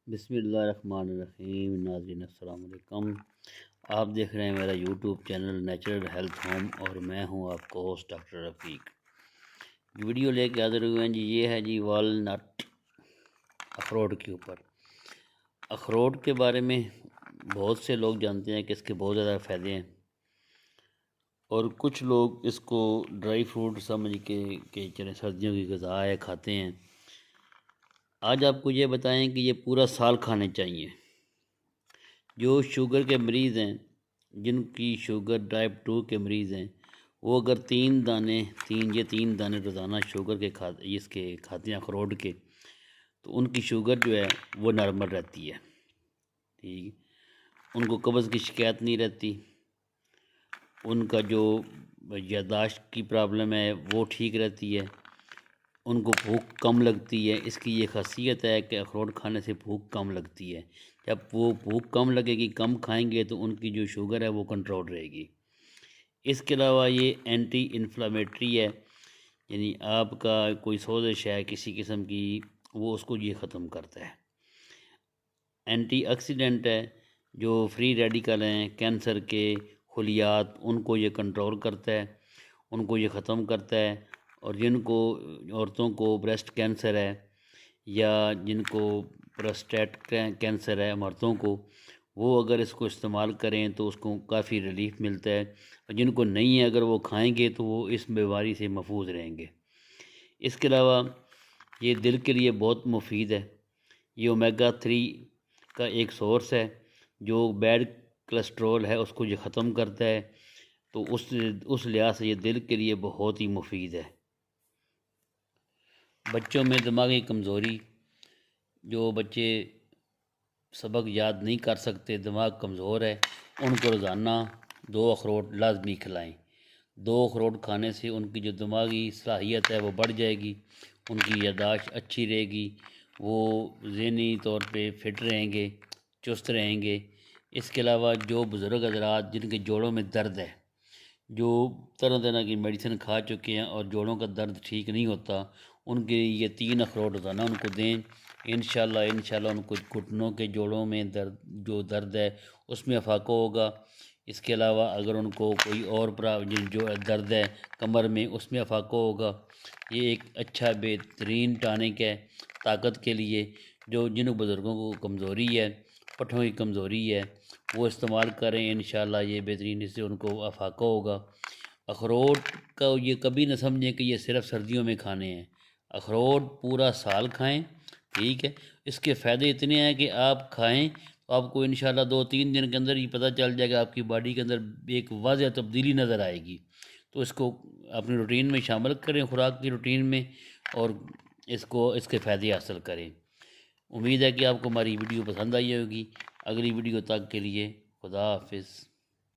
بسم اللہ الرحمن الرحیم۔ ناظرین السلام علیکم۔ آپ دیکھ رہے ہیں میرا YouTube channel natural health home اور میں ہوں آپ کو ہوسٹ ڈاکٹر رفیق۔ ویڈیو لے کے حاضر ہوئے ہیں جی، یہ ہے جی والنٹ، اخروٹ کے اوپر۔ اخروٹ کے بارے میں بہت سے لوگ جانتے ہیں کہ اس کے بہت زیادہ فائدے ہیں، اور کچھ لوگ اس کو ڈرائی فروٹ سمجھ کے چلیں سردیوں کی غذا ہے کھاتے ہیں۔ آج آپ کو یہ بتائیں کہ یہ پورا سال کھانے چاہیے۔ جو شوگر کے مریض ہیں، جن کی شوگر ٹائپ 2 کے مریض ہیں، وہ اگر تین دانے روزانہ شوگر کے کھاتے ہیں اخروٹ کے، تو ان کی شوگر جو ہے وہ نارمل رہتی ہے، ٹھیک، ان کو قبض کی شکایت نہیں رہتی، ان کا جو یادداشت کی پرابلم ہے وہ ٹھیک رہتی ہے، ان کو بھوک کم لگتی ہے۔ اس کی یہ خاصیت ہے کہ اخروٹ کھانے سے بھوک کم لگتی ہے۔ جب وہ بھوک کم لگے گی، کم کھائیں گے، تو ان کی جو شوگر ہے وہ کنٹرول رہے گی۔ اس کے علاوہ یہ اینٹی انفلامیٹری ہے، یعنی آپ کا کوئی سوزش ہے کسی قسم کی، وہ اس کو یہ ختم کرتا ہے۔ اینٹی آکسیڈنٹ ہے، جو فری ریڈیکل ہیں، کینسر کے خلیات، ان کو یہ کنٹرول کرتا ہے، ان کو یہ ختم کرتا ہے۔ اور جن کو عورتوں کو بریسٹ کینسر ہے، یا جن کو پروسٹیٹ کینسر ہے مردوں کو، وہ اگر اس کو استعمال کریں تو اس کو کافی ریلیف ملتا ہے، اور جن کو نہیں ہے اگر وہ کھائیں گے تو وہ اس بیماری سے محفوظ رہیں گے۔ اس کے علاوہ یہ دل کے لیے بہت مفید ہے۔ یہ اومیگا 3 کا ایک سورس ہے، جو بیڈ کولیسٹرول ہے اس کو یہ ختم کرتا ہے، تو اس لحاظ سے یہ دل کے لیے بہت ہی مفید ہے۔ بچوں میں دماغی کمزوری، جو بچے سبق یاد نہیں کر سکتے، دماغ کمزور ہے، ان کو روزانہ 2 اخروٹ لازمی کھلائیں۔ 2 اخروٹ کھانے سے ان کی جو دماغی صلاحیت ہے وہ بڑھ جائے گی، ان کی یادداشت اچھی رہے گی، وہ ذہنی طور پہ فٹ رہیں گے، چست رہیں گے۔ اس کے علاوہ جو بزرگ حضرات جن کے جوڑوں میں درد ہے، جو طرح طرح کی میڈیسن کھا چکے ہیں اور جوڑوں کا درد ٹھیک نہیں ہوتا، ان کے یہ 3 اخروٹ روزانہ ان کو دیں۔ انشاءاللہ ان کو گھٹنوں کے جوڑوں میں درد ہے اس میں افاقہ ہوگا۔ اس کے علاوہ اگر ان کو کوئی اور جو درد ہے کمر میں، اس میں افاقہ ہوگا۔ یہ ایک اچھا بہترین ٹانک ہے طاقت کے لیے۔ جن بزرگوں کو کمزوری ہے، پٹھوں کی کمزوری ہے، وہ استعمال کریں، انشاءاللہ یہ بہترین، اس سے ان کو افاقہ ہوگا۔ اخروٹ کا یہ کبھی نہ سمجھیں کہ یہ صرف سردیوں میں کھانے ہیں۔ اخروٹ پورا سال کھائیں، ٹھیک ہے۔ اس کے فائدے اتنے ہیں کہ آپ کھائیں تو آپ کو انشاءاللہ 2-3 دن کے اندر یہ پتہ چل جائے گا، آپ کی باڈی کے اندر ایک واضح تبدیلی نظر آئے گی۔ تو اس کو اپنی روٹین میں شامل کریں، خوراک کی روٹین میں، اور اس کے فائدے حاصل کریں۔ امید ہے کہ آپ کو ہماری ویڈیو پسند آئی ہوگی۔ اگلی ویڈیو تک کے لیے خدا حافظ۔